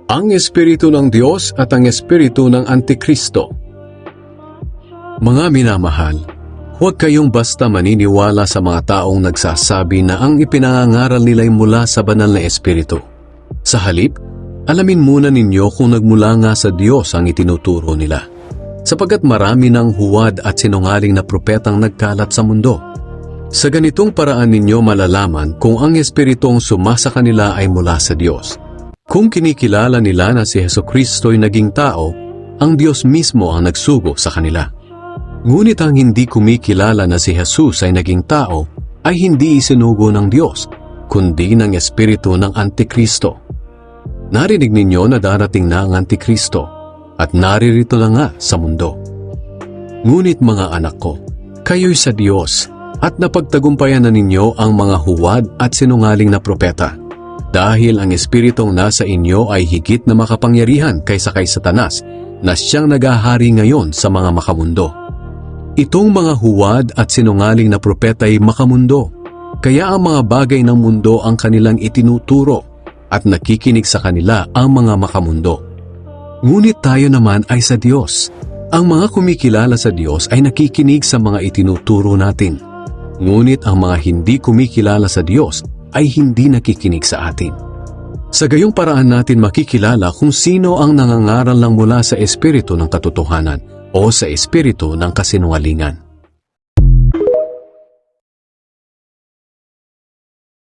Ang Espiritu ng Diyos at ang Espiritu ng Antikristo. Mga minamahal, huwag kayong basta maniniwala sa mga taong nagsasabi na ang ipinangangaral nila'y mula sa banal na Espiritu. Sa halip, alamin muna ninyo kung nagmula nga sa Diyos ang itinuturo nila. Sapagkat marami ng huwad at sinungaling na propetang nagkalat sa mundo. Sa ganitong paraan ninyo malalaman kung ang Espiritong sumasa kanila ay mula sa Diyos. Kung kinikilala nila na si Hesukristo'y naging tao, ang Diyos mismo ang nagsugo sa kanila. Ngunit ang hindi kumikilala na si Jesus ay naging tao ay hindi isinugo ng Diyos, kundi ng Espiritu ng Antikristo. Narinig ninyo na darating na ang Antikristo at naririto na nga sa mundo. Ngunit mga anak ko, kayo'y sa Diyos at napagtagumpayan na ninyo ang mga huwad at sinungaling na propeta. Dahil ang Espiritong nasa inyo ay higit na makapangyarihan kaysa kay Satanas na siyang nagahari ngayon sa mga makamundo. Itong mga huwad at sinungaling na propeta ay makamundo, kaya ang mga bagay ng mundo ang kanilang itinuturo at nakikinig sa kanila ang mga makamundo. Ngunit tayo naman ay sa Diyos. Ang mga kumikilala sa Diyos ay nakikinig sa mga itinuturo natin. Ngunit ang mga hindi kumikilala sa Diyos ay hindi nakikinig sa atin. Sa gayong paraan natin makikilala kung sino ang nangangaral lang mula sa Espiritu ng katotohanan o sa Espiritu ng kasinungalingan.